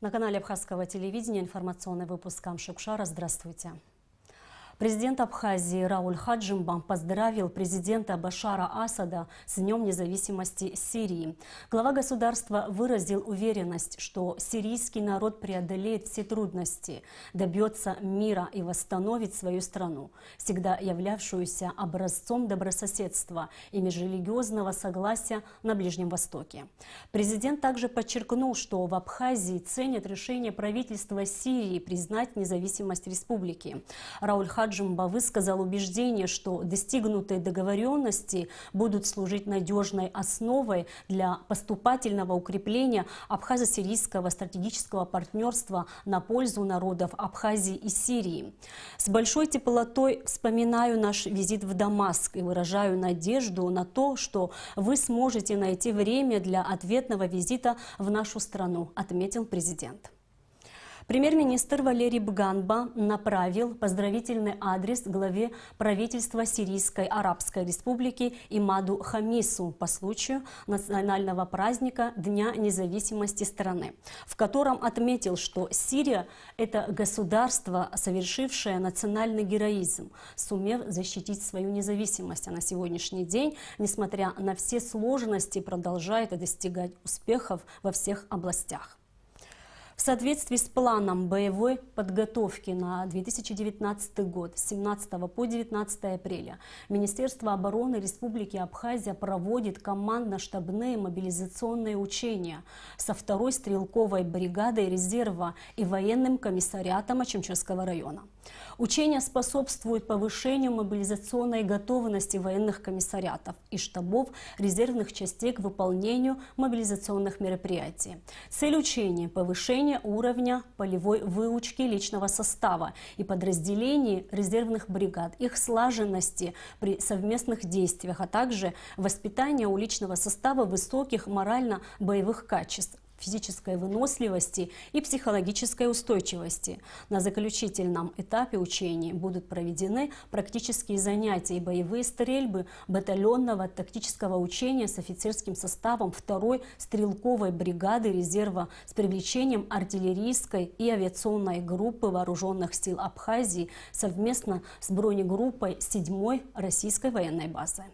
На канале Абхазского телевидения информационный выпуск Камшукшара. Здравствуйте. Президент Абхазии Рауль Хаджимба поздравил президента Башара Асада с Днем независимости Сирии. Глава государства выразил уверенность, что сирийский народ преодолеет все трудности, добьется мира и восстановит свою страну, всегда являвшуюся образцом добрососедства и межрелигиозного согласия на Ближнем Востоке. Президент также подчеркнул, что в Абхазии ценят решение правительства Сирии признать независимость республики. Рауль Хаджимба высказал убеждение, что достигнутые договоренности будут служить надежной основой для поступательного укрепления абхазо-сирийского стратегического партнерства на пользу народов Абхазии и Сирии. С большой теплотой вспоминаю наш визит в Дамаск и выражаю надежду на то, что вы сможете найти время для ответного визита в нашу страну, отметил президент. Премьер-министр Валерий Бганба направил поздравительный адрес главе правительства Сирийской Арабской Республики Имаду Хамису по случаю национального праздника Дня независимости страны, в котором отметил, что Сирия – это государство, совершившее национальный героизм, сумев защитить свою независимость. А на сегодняшний день, несмотря на все сложности, продолжает достигать успехов во всех областях. В соответствии с планом боевой подготовки на 2019 год с 17 по 19 апреля Министерство обороны Республики Абхазия проводит командно-штабные мобилизационные учения со 2-й стрелковой бригадой резерва и военным комиссариатом Ачимчирского района. Учения способствуют повышению мобилизационной готовности военных комиссариатов и штабов резервных частей к выполнению мобилизационных мероприятий. Цель учения – повышение уровня полевой выучки личного состава и подразделений резервных бригад, их слаженности при совместных действиях, а также воспитание у личного состава высоких морально-боевых качеств, физической выносливости и психологической устойчивости. На заключительном этапе учений будут проведены практические занятия и боевые стрельбы батальонного тактического учения с офицерским составом 2-й стрелковой бригады резерва с привлечением артиллерийской и авиационной группы вооруженных сил Абхазии совместно с бронегруппой 7-й российской военной базы.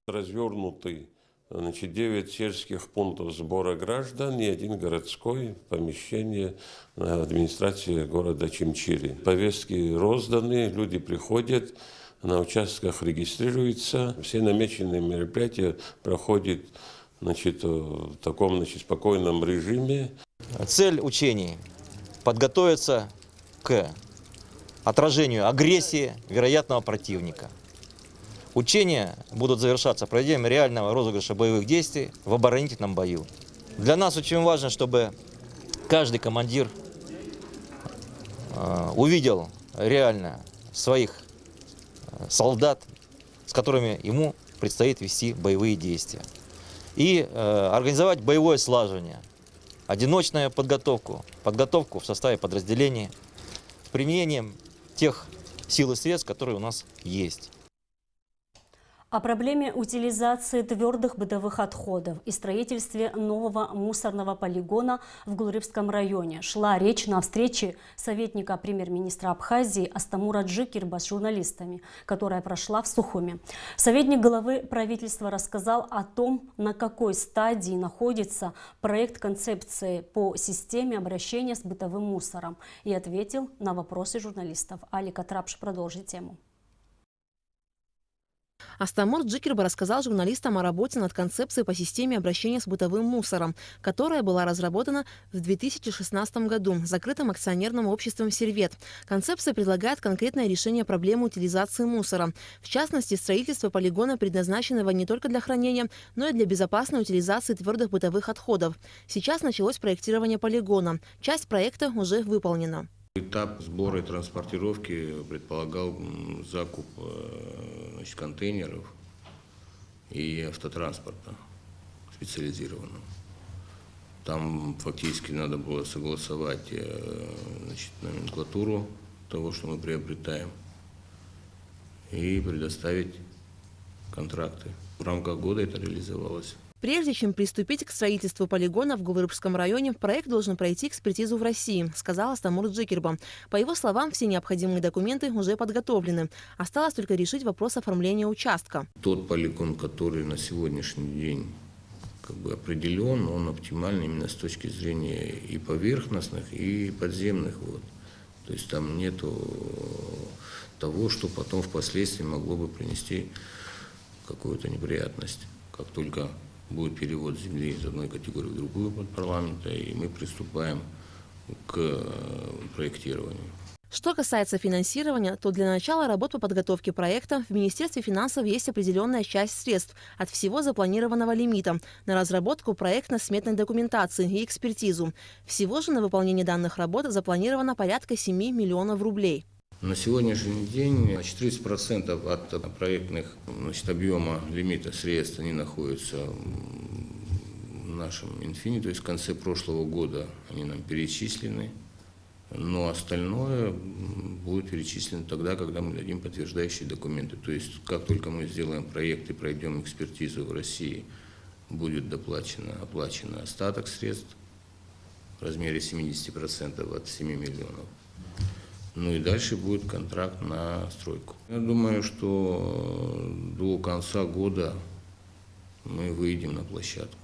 Развернутый 9 сельских пунктов сбора граждан и 1 городской помещение администрации города Ачимчири. Повестки розданы, люди приходят, на участках регистрируются. Все намеченные мероприятия проходят в таком спокойном режиме. Цель учений – подготовиться к отражению агрессии вероятного противника. Учения будут завершаться проведением реального розыгрыша боевых действий в оборонительном бою. Для нас очень важно, чтобы каждый командир увидел реально своих солдат, с которыми ему предстоит вести боевые действия. И организовать боевое слаживание, одиночную подготовку в составе подразделений с применением тех сил и средств, которые у нас есть. О проблеме утилизации твердых бытовых отходов и строительстве нового мусорного полигона в Гулрыбском районе шла речь на встрече советника премьер-министра Абхазии Астамура Джикирба с журналистами, которая прошла в Сухуми. Советник главы правительства рассказал о том, на какой стадии находится проект концепции по системе обращения с бытовым мусором, и ответил на вопросы журналистов. Алика Трапш продолжит тему. Астамур Джикирба рассказал журналистам о работе над концепцией по системе обращения с бытовым мусором, которая была разработана в 2016 году закрытым акционерным обществом «Сервет». Концепция предлагает конкретное решение проблемы утилизации мусора. В частности, строительство полигона, предназначенного не только для хранения, но и для безопасной утилизации твердых бытовых отходов. Сейчас началось проектирование полигона. Часть проекта уже выполнена. Этап сбора и транспортировки предполагал закуп контейнеров и автотранспорта специализированного. Там фактически надо было согласовать номенклатуру того, что мы приобретаем, и предоставить контракты. В рамках года это реализовалось. Прежде чем приступить к строительству полигона в Гулрыбском районе, проект должен пройти экспертизу в России, сказал Астамур Джикирба. По его словам, все необходимые документы уже подготовлены. Осталось только решить вопрос оформления участка. Тот полигон, который на сегодняшний день определен, он оптимальный именно с точки зрения и поверхностных, и подземных вод. То есть там нету того, что потом впоследствии могло бы принести какую-то неприятность. Как только будет перевод земли из одной категории в другую под парламента, и мы приступаем к проектированию. Что касается финансирования, то для начала работ по подготовке проекта в Министерстве финансов есть определенная часть средств от всего запланированного лимита на разработку проектно-сметной документации и экспертизу. Всего же на выполнение данных работ запланировано порядка 7 миллионов рублей. На сегодняшний день 40% от проектных объема лимита средств они находятся в нашем Минфине, то есть в конце прошлого года они нам перечислены, но остальное будет перечислено тогда, когда мы дадим подтверждающие документы. То есть как только мы сделаем проект и пройдем экспертизу в России, будет оплачен остаток средств в размере 70% от 7 миллионов. Ну и дальше будет контракт на стройку. Я думаю, что до конца года мы выйдем на площадку.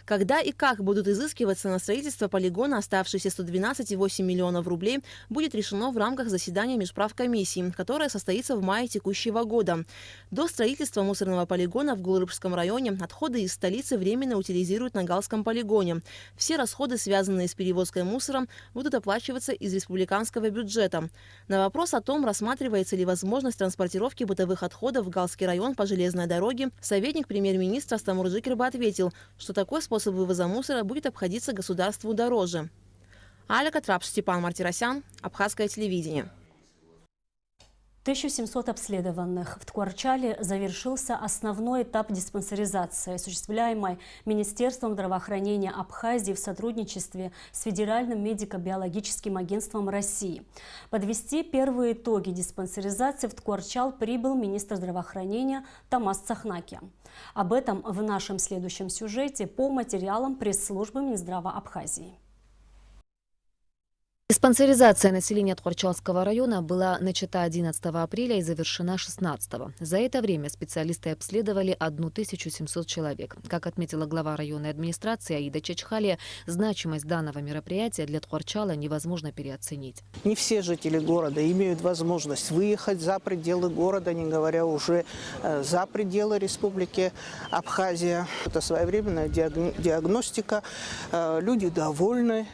Когда и как будут изыскиваться на строительство полигона оставшиеся 112,8 миллионов рублей, будет решено в рамках заседания межправкомиссии, которое состоится в мае текущего года. До строительства мусорного полигона в Гулрыбском районе отходы из столицы временно утилизируют на Галском полигоне. Все расходы, связанные с перевозкой мусора, будут оплачиваться из республиканского бюджета. На вопрос о том, рассматривается ли возможность транспортировки бытовых отходов в Галский район по железной дороге, советник премьер-министра Астамур Джикирба ответил, что такой способ вывоза мусора будет обходиться государству дороже. Аля Катрапш, Степан Мартиросян, Абхазское телевидение. 1700 обследованных. В Ткварчале завершился основной этап диспансеризации, осуществляемой Министерством здравоохранения Абхазии в сотрудничестве с Федеральным медико-биологическим агентством России. Подвести первые итоги диспансеризации в Ткварчал прибыл министр здравоохранения Тамас Цахнакян. Об этом в нашем следующем сюжете по материалам пресс-службы Минздрава Абхазии. Диспансеризация населения Ткварчалского района была начата 11 апреля и завершена 16. За это время специалисты обследовали 1700 человек. Как отметила глава районной администрации Аида Чачхалия, значимость данного мероприятия для Ткварчала невозможно переоценить. Не все жители города имеют возможность выехать за пределы города, не говоря уже за пределы Республики Абхазия. Это своевременная диагностика, люди довольны.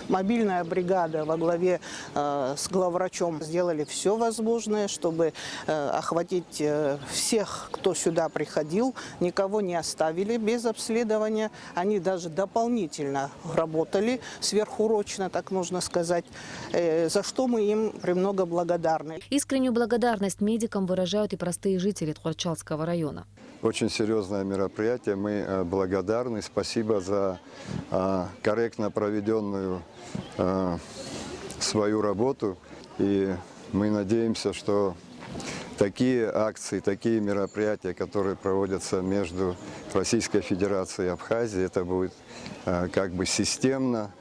Мобильная бригада во главе с главврачом сделали все возможное, чтобы охватить всех, кто сюда приходил. Никого не оставили без обследования. Они даже дополнительно работали, сверхурочно, так можно сказать, за что мы им премного благодарны. Искреннюю благодарность медикам выражают и простые жители Ткварчалского района. Очень серьезное мероприятие. Мы благодарны. Спасибо за корректно проведенную свою работу. И мы надеемся, что такие акции, такие мероприятия, которые проводятся между Российской Федерацией и Абхазией, это будет как бы системно.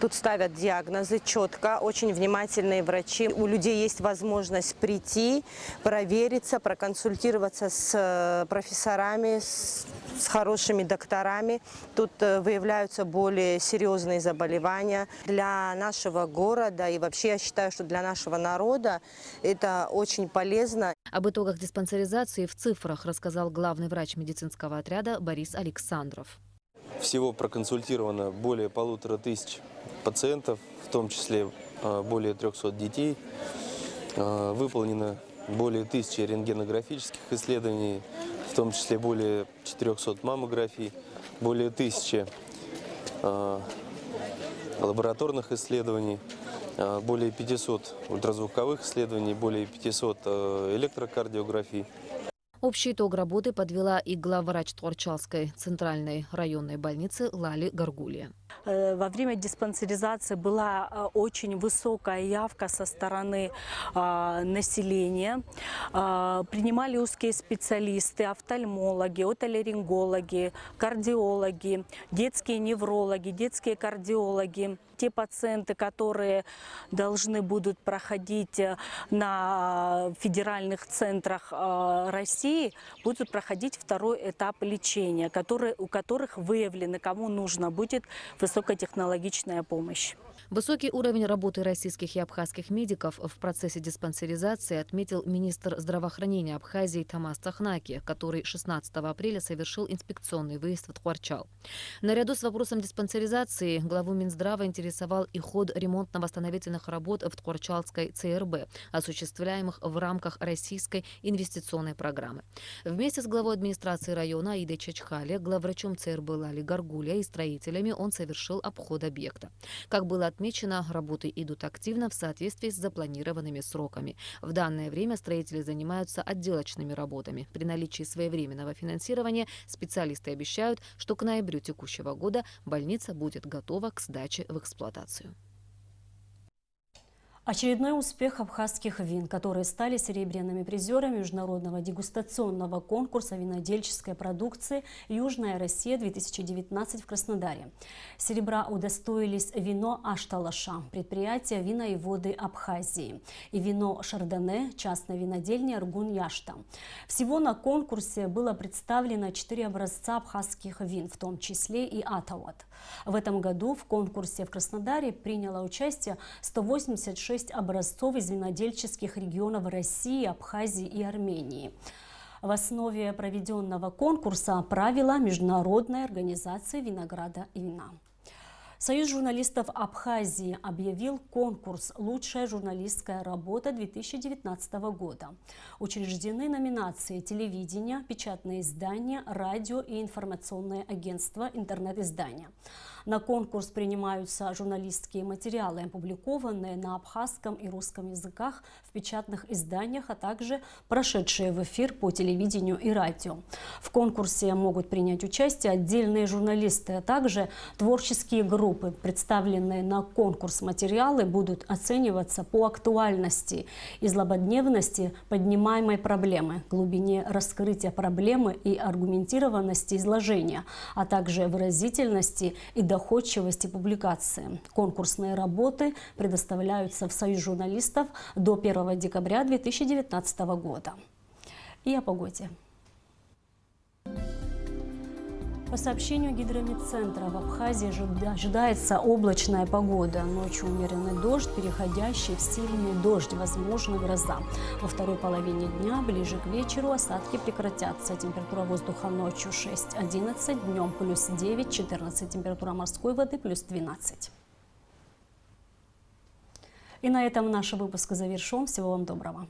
Тут ставят диагнозы четко, очень внимательные врачи. У людей есть возможность прийти, провериться, проконсультироваться с профессорами, с хорошими докторами. Тут выявляются более серьезные заболевания. Для нашего города и вообще я считаю, что для нашего народа это очень полезно. Об итогах диспансеризации в цифрах рассказал главный врач медицинского отряда Борис Александров. Всего проконсультировано более 1500 пациентов, в том числе более 300 детей. Выполнено более 1000 рентгенографических исследований, в том числе более 400 маммографий, более 1000 лабораторных исследований, более 500 ультразвуковых исследований, более 500 электрокардиографий. Общий итог работы подвела и главврач Ткварчалской центральной районной больницы Лали Гаргулия. Во время диспансеризации была очень высокая явка со стороны населения. Принимали узкие специалисты, офтальмологи, отоларингологи, кардиологи, детские неврологи, детские кардиологи. Те пациенты, которые должны будут проходить на федеральных центрах России, будут проходить второй этап лечения, у которых выявлено, кому нужна будет высокотехнологичная помощь. Высокий уровень работы российских и абхазских медиков в процессе диспансеризации отметил министр здравоохранения Абхазии Тамас Цахнаки, который 16 апреля совершил инспекционный выезд в Тхуарчал. Наряду с вопросом диспансеризации главу Минздрава интересовал и ход ремонтно-восстановительных работ в Тхуарчалской ЦРБ, осуществляемых в рамках российской инвестиционной программы. Вместе с главой администрации района Аидой Чачхале, главврачом ЦРБ Лали Гаргуля и строителями он совершил обход объекта. Как было отмечено, работы идут активно в соответствии с запланированными сроками. В данное время строители занимаются отделочными работами. При наличии своевременного финансирования специалисты обещают, что к ноябрю текущего года больница будет готова к сдаче в эксплуатацию. Очередной успех абхазских вин, которые стали серебряными призерами международного дегустационного конкурса винодельческой продукции «Южная Россия-2019» в Краснодаре. Серебра удостоились вино Ашталаша, предприятие «Вина и воды Абхазии», и вино Шардоне, частной винодельни Аргун-Яшта. Всего на конкурсе было представлено 4 образца абхазских вин, в том числе и Атауат. В этом году в конкурсе в Краснодаре приняло участие 186 образцов из винодельческих регионов России, Абхазии и Армении. В основе проведенного конкурса правила Международной организации винограда и вина. Союз журналистов Абхазии объявил конкурс «Лучшая журналистская работа 2019 года». Учреждены номинации «Телевидение», «Печатные издания», «Радио» и «Информационное агентство», «Интернет-издания». На конкурс принимаются журналистские материалы, опубликованные на абхазском и русском языках в печатных изданиях, а также прошедшие в эфир по телевидению и радио. В конкурсе могут принять участие отдельные журналисты, а также творческие группы. Представленные на конкурс материалы будут оцениваться по актуальности и злободневности поднимаемой проблемы, глубине раскрытия проблемы и аргументированности изложения, а также выразительности и доходчивости публикации. Конкурсные работы предоставляются в Союз журналистов до 1 декабря 2019 года. И о погоде. По сообщению Гидромедцентра, в Абхазии ожидается облачная погода. Ночью умеренный дождь, переходящий в сильный дождь, возможно гроза. Во второй половине дня, ближе к вечеру, осадки прекратятся. Температура воздуха ночью 6-11, днем плюс 9-14, температура морской воды плюс 12. И на этом наш выпуск завершен. Всего вам доброго.